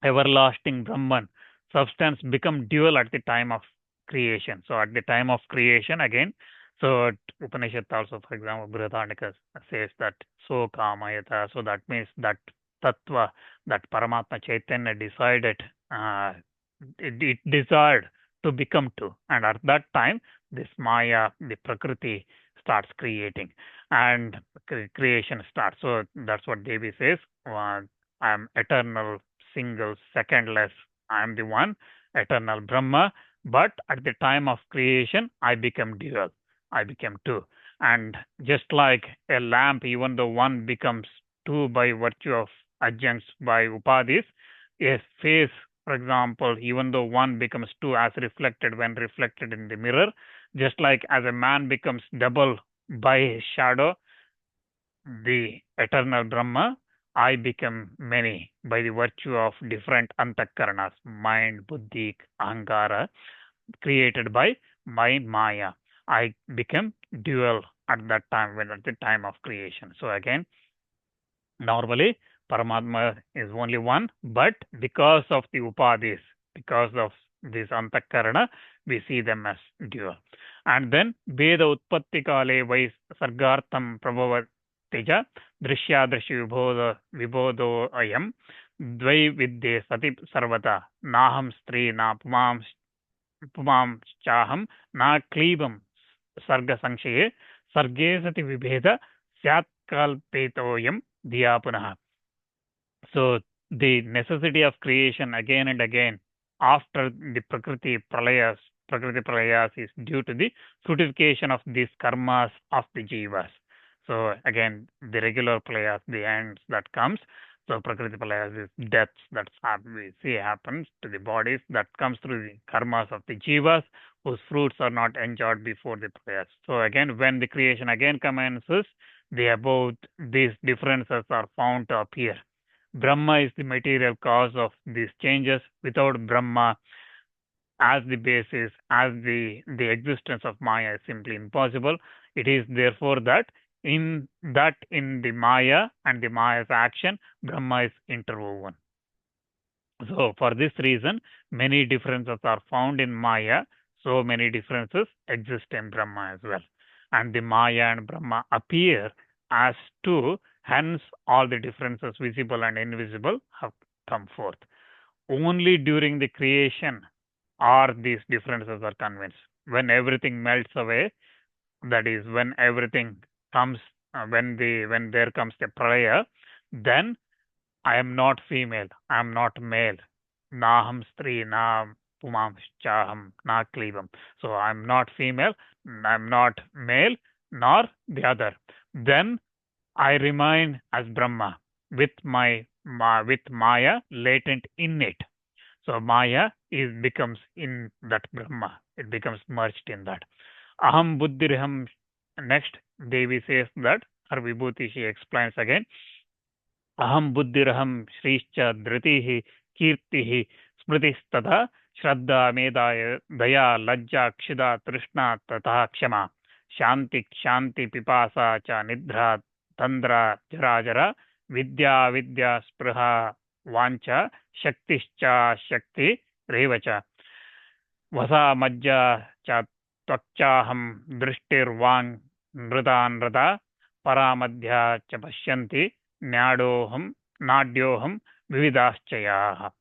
everlasting Brahman, substance become dual at the time of creation. So at the time of creation, again, so Upanishad also, for example, Brihadaranyaka says that so kamayata. So that means that tattva, that Paramatma Chaitanya decided, it desired to become two. And at that time, this Maya, the Prakriti, starts creating and creation starts. So that's what Devi says. I am eternal, single, secondless. I am the one, eternal Brahma. But at the time of creation, I become dual. I became two. And just like a lamp, even though one becomes two by virtue of adjuncts by upadhis, a face, for example, even though one becomes two as reflected when reflected in the mirror, just like as a man becomes double by his shadow, the eternal Brahma, I become many by the virtue of different antakaranas, mind, buddhi, ahankara, created by my Maya. I became dual at that time, at the time of creation. So again, normally Paramatma is only one, but because of the upadhis, because of this antakarana, we see them as dual. And then Veda Utpatti Kale Vai Sargartham Prabhavatija Drishyadrishi Vibodho Ayam Dvai Vidde Sati Sarvata Naham Stri Na Pumam Chaham Na Klebam Sarga Sangshaye Sarge Sati Vibheda Syat Kalpetoyam Diyapunaha. So the necessity of creation again and again after the Prakriti Pralayas is due to the fruitification of these karmas of the jivas. So again, the regular Pralayas, the ends that comes. So Prakriti Pralayas is deaths that we see happens to the bodies that comes through the karmas of the jivas whose fruits are not enjoyed before the Pralayas. So again, when the creation again commences, these differences are found to appear. Brahma is the material cause of these changes. Without Brahma as the basis, as the existence of Maya is simply impossible. It is therefore that in the Maya and the Maya's action, Brahma is interwoven. So for this reason, many differences are found in Maya. So many differences exist in Brahma as well. And the Maya and Brahma appear as two, hence all the differences visible and invisible have come forth. Only during the creation are these differences are convinced. When everything melts away, that is when everything comes, when there comes the prayer, then I am not female, I am not male. Naham stri, na pumam chaham, na klebam. So I am not female, I am not male, nor the other. Then I remain as Brahma with with Maya latent in it. So Maya becomes in that Brahma. It becomes merged in that. Aham buddhirham. Next, Devi says that, her Vibhuti, she explains again. Aham buddhirham shrishcha dhritihi kirtihi smritistata shraddha medaya daya lajja kshida trishna tatha kshama shanti kshanti pipasa cha nidra tandra jara vidya vidya spruha vancha shaktischa shakti revacha vasa majja cha त्वक्चाहं दृष्टिर्वाङ् नृता नृता परामध्या च पश्यन्ति नाड्योहं vividaschayah.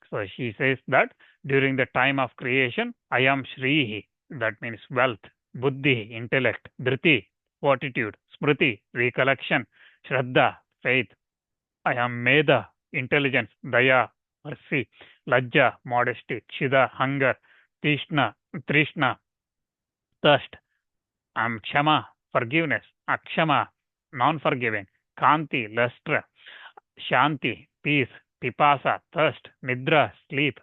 So she says that during the time of creation, I am Shrihi, that means wealth, Buddhi, intellect, Dhriti, fortitude, Smriti, recollection, Shraddha, faith. I am Meda, intelligence, Daya, mercy, Lajja, modesty, Kshida, hunger, Trishna, thirst. I am Kshama, forgiveness, Akshama, non-forgiving, Kanti, luster, Shanti, peace, Pipasa, thirst, Nidra, sleep,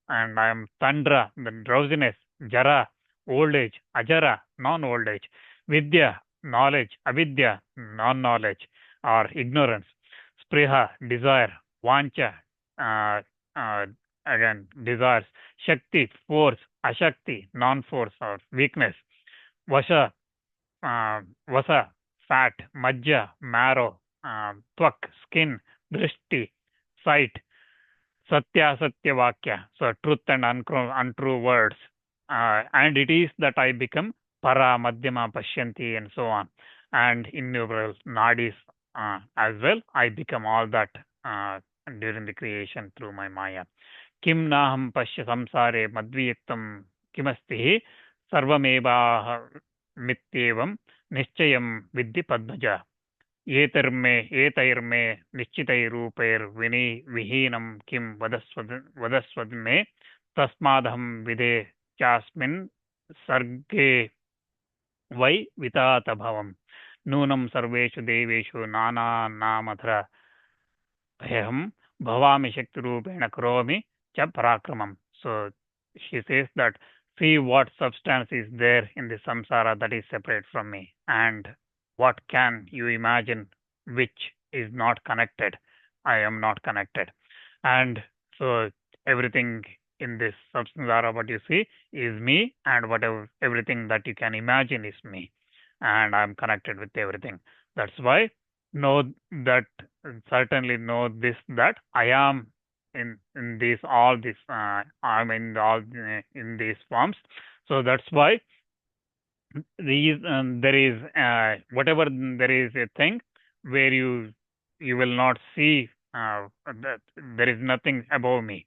and I am Tandra, the drowsiness, Jara, old age, Ajara, non-old age, Vidya, knowledge, Avidya, non-knowledge or ignorance, Spriha, desire, Vancha, uh, uh, again, desires, Shakti, force, Ashakti, non-force or weakness, Vasha, Vasa, fat, Majja, marrow, Twak, skin, Drishti, sight, Satya, Satya Vakya, so truth and untrue words. And it is that I become Para, Madhyama, Pashyanti, and so on. And innumerable nadis as well. I become all that during the creation through my Maya. Kim naham pashya samsare madviyaktam kimasti sarvameva mityevam nischayam vidhi padmaja. एतैर्मे निश्चितैरूपैर्विहीनं किं वदस्वद मे तस्मादहं विदे चास्मिन् सर्गे वै वितातभवम् नूनं सर्वेषु देवेषु नानानामधर ह्यहं भवामि शक्तिरूपेण करोमि च पराक्रमम्. So she says that, see what substance is there in the samsara that is separate from me, and what can you imagine which is not connected? I am not connected. And so everything in this samsara, what you see, is me, and whatever everything that you can imagine is me. And I'm connected with everything. That's why know that, certainly know this, that I am in these all this I'm in all in these forms. So that's why there is whatever there is a thing where you will not see that there is nothing above me.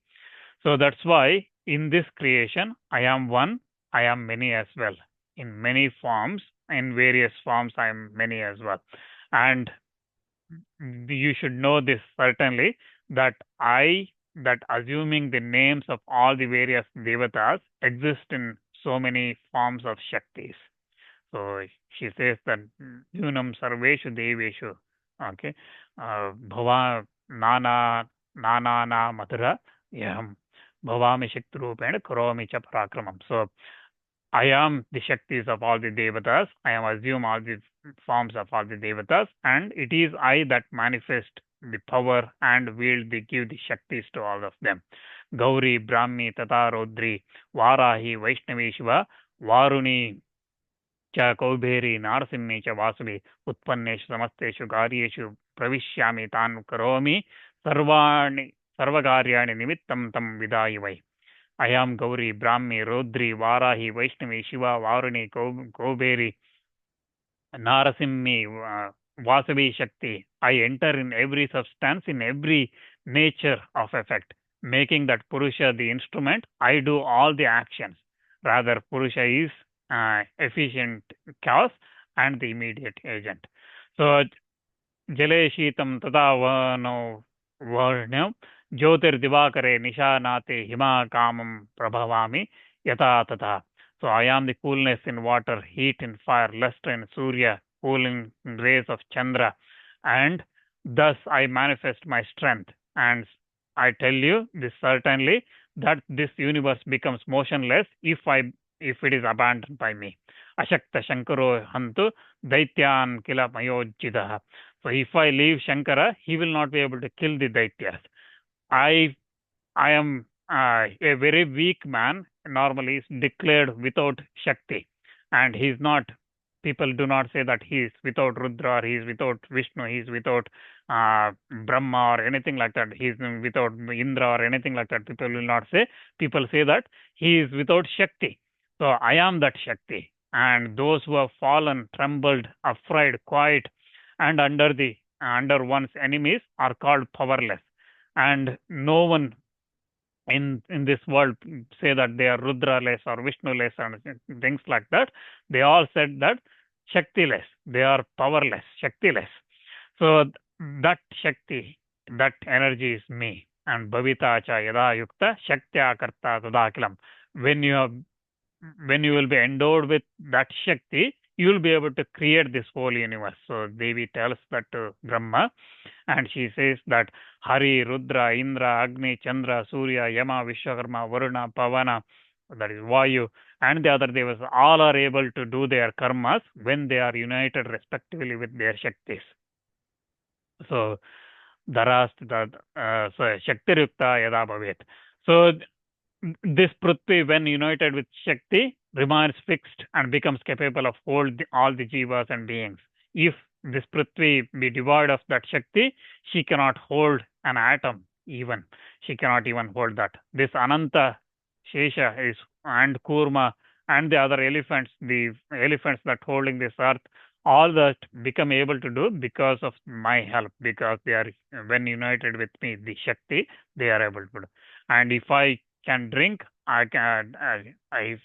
So that's why in this creation I am one, I am many as well. In many forms, in various forms, I am many as well. And you should know this certainly, that that assuming the names of all the various devatas exist in so many forms of Shaktis. So she says that Yunam Sarveshu Deveshu, okay, Bhava Nana Madhura Yam Bhavami Shaktirupena Karomi Cha Parakramam. So I am the Shaktis of all the Devatas. I am assume all the forms of all the Devatas, and it is I that manifest the power and wield give the Shaktis to all of them. Gauri, Brahmi, Tata, Rodri, Varahi, Vaishnavi, Shiva, Varuni, च कौबेरी नारसिंहे च वासुवि उत्पन्नेषु समस्तेषु कार्येषु प्रविश्यामि तान् करोमि सर्वकार्याणि निमित्तं तं विदाय वै. I am Gauri, Brahmi, Rodri, Varahi, Vaishnavi, Shiva, Varuni, Koberi, Narasimhi, Vasavi Shakti. I enter in every substance, in every nature of effect, making that Purusha the instrument. I do all the actions. Rather, Purusha is efficient cause and the immediate agent. So, Jale Shitam Tadavano Varnam Jyotir Divakare Nishanate Hima Kamam Prabhavami Yata Tata. So I am the coolness in water, heat in fire, luster in Surya, cooling rays of Chandra, and thus I manifest my strength. And I tell you this certainly, that this universe becomes motionless if it is abandoned by me. Ashakta Shankaro Hantu Daityan Kila Mayojjidaha. So if I leave Shankara, he will not be able to kill the Daityas. I am a very weak man, normally is declared without Shakti. And he is not, people do not say that he is without Rudra, or he is without Vishnu, he is without Brahma or anything like that. He is without Indra or anything like that. People will not say. People say that he is without Shakti. So I am that Shakti. And those who have fallen, trembled, afraid, quiet, and under one's enemies are called powerless. And no one in this world say that they are Rudra-less or Vishnu-less and things like that. They all said that Shakti-less. They are powerless, Shakti-less. So that Shakti, that energy is me. And Bhavita cha yada yukta Shaktya karta tadakilam. When you will be endowed with that Shakti, you will be able to create this whole universe. So Devi tells that to Brahma, and she says that Hari, Rudra, Indra, Agni, Chandra, Surya, Yama, Vishwakarma, Varuna, Pavana, that is Vayu, and the other devas, all are able to do their karmas when they are united respectively with their Shaktis. So Dharast, so Shaktirukta Yada Bhavet. So this Prithvi, when united with Shakti, remains fixed and becomes capable of hold all the jivas and beings. If this Prithvi be devoid of that Shakti, she cannot hold an atom even. She cannot even hold that. This Ananta Shesha is and Kurma and the other elephants, the elephants that holding this earth, all that become able to do because of my help, because they are, when united with me, the Shakti, they are able to do. And if I can drink, I can,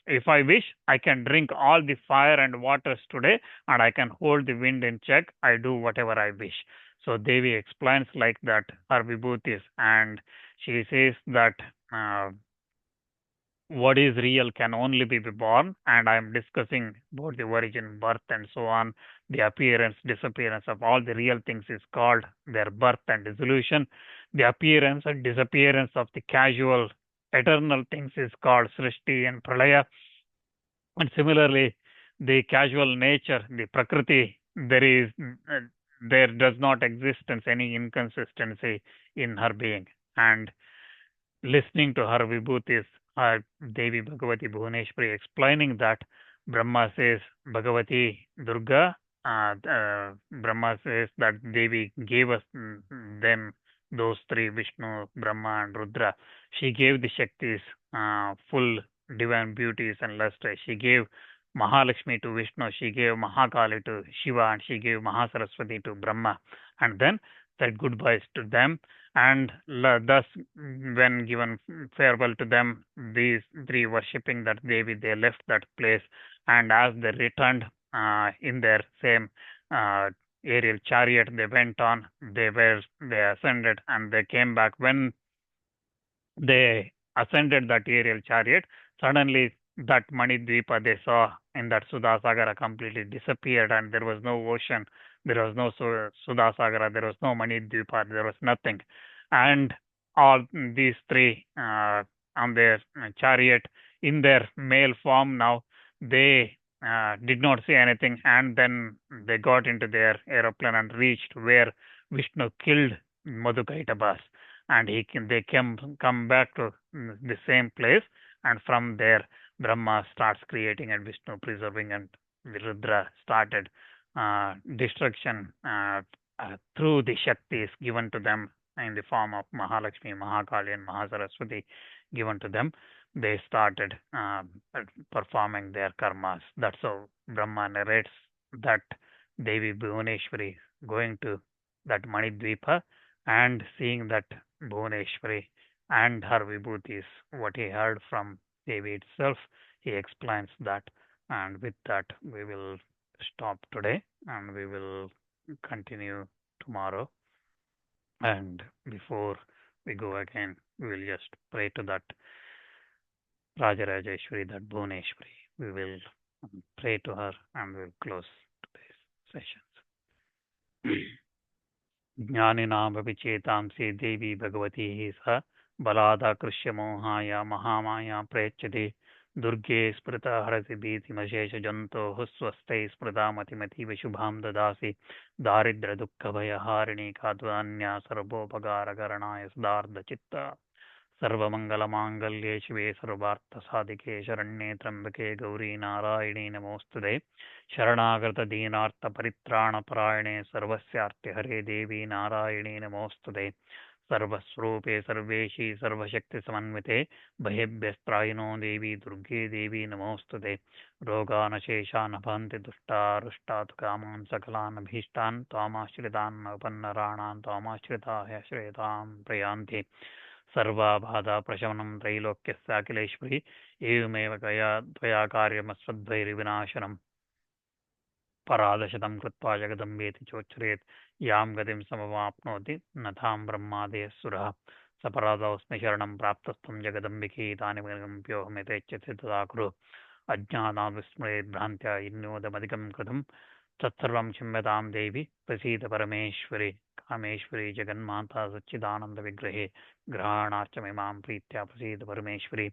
if I wish, I can drink all the fire and waters today, and I can hold the wind in check. I do whatever I wish. So Devi explains like that her Vibhutis, and she says that what is real can only be born, and I am discussing about the origin, birth, and so on. The appearance, disappearance of all the real things is called their birth and dissolution. The appearance and disappearance of the casual, eternal things is called Srishti and Pralaya. And similarly, the casual nature, the Prakriti, there does not exist any inconsistency in her being. And listening to her Vibhutis, Devi Bhagavati Buvaneshvari explaining that, Brahma says Bhagavati Durga, Brahma says that Devi gave us them, those three, Vishnu, Brahma, and Rudra. She gave the Shaktis full divine beauties and luster. She gave Mahalakshmi to Vishnu, she gave Mahakali to Shiva, and she gave Mahasaraswati to Brahma, and then said goodbyes to them. And thus, when given farewell to them, these three worshipping that Devi, they left that place, and as they returned in their same aerial chariot, they went on. They ascended, and they came back. When they ascended that aerial chariot, suddenly that Mani Dveepa they saw in that Sudhasagara completely disappeared, and there was no ocean, there was no Sudhasagara, there was no Mani Dveepa, there was nothing. And all these three on their chariot in their male form now, they did not see anything, and then they got into their aeroplane and reached where Vishnu killed Madhukaitabhas, and they come back to the same place, and from there Brahma starts creating and Vishnu preserving, and Rudra started destruction through the Shaktis given to them in the form of Mahalakshmi, Mahakali, and Mahasaraswati given to them. They started performing their karmas. That's how Brahma narrates that Devi Buvaneshvari going to that Mani Dveepa and seeing that Buvaneshvari and her Vibhutis, what he heard from Devi itself, he explains that. And with that, we will stop today and we will continue tomorrow. And before we go again, we will just pray to that Rajarajeshwari, that Bhuvaneshwari. We will pray to her and we will close today's sessions. ज्ञानिनामपि चेतांसि देवी भगवती सा बलादाकृष्य मोहाय महामाया प्रयच्छति दुर्गे स्मृता हरसि भीतिमशेषजन्तोः स्वस्थै स्मृता मतिमतीव शुभां ददासि दारिद्र्यदुःखभयहारिणी कात्वान्या सर्वोपकारकरणाय सदार्धचित्ता सर्वमङ्गलमाङ्गल्ये शिवे सर्वार्थसाधिके शरण्ये त्र्यम्बके गौरी नारायणी नमोऽस्तुते शरणागतदीनार्थपरित्राणपरायणे सर्वस्यार्तिहरे देवी नारायणी नमोऽस्तुते सर्वस्वरूपे सर्वेशी सर्वशक्तिसमन्विते भयेभ्यस्त्रायिनो देवी दुर्गे देवी नमोऽस्तुते रोगानशेषान् भवन्ति दुष्टारुष्टात् कामान् सकलान् अभीष्टान् त्वामाश्रितान् उपन्नराणां त्वामाश्रिताः श्रेतां प्रयान्ति सर्वाबाधाप्रशमनं त्रैलोक्यस्याखिलेश्वरी एवमेव त्वया कार्यमस्मद्वैरिविनाशनम् परादशतं कृत्वा जगदम्बेति चोच्चरेत् यां गतिं समवाप्नोति न तां ब्रह्मादयः सुरः सपरादोऽस्मि शरणं प्राप्तस्त्वं जगदम्बिके तानि विगम्प्योऽहमितेच्छति तदा कुरु अज्ञानाद्विस्मृतिभ्रान्त्या इन्योदमधिकं कृतं तत्सर्वं क्षम्यतां देवि प्रसीद परमेश्वरि कामेश्वरी जगन्माता सच्चिदानन्दविग्रहे ग्रहाणार्चमिमां प्रीत्या प्रसीद परमेश्वरि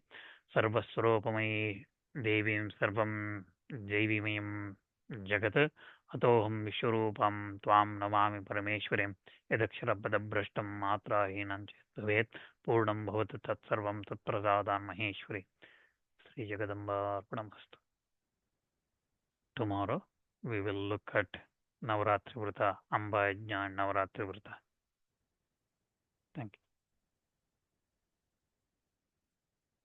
सर्वस्वरूपमयी देवीं सर्वं दैवीमयं जगत् अतोऽहं विश्वरूपं त्वां नमामि परमेश्वरीं यदक्षरपदभ्रष्टं मात्राहीनं चेत् भवेत् पूर्णं भवतु तत्सर्वं तत्प्रसादान् Maheshwari श्रीजगदम्बार्पणमस्तु. Tomorrow we will look at Navarātrī Vrata, Amba Yajna and Navarātrī Vrata. Thank you.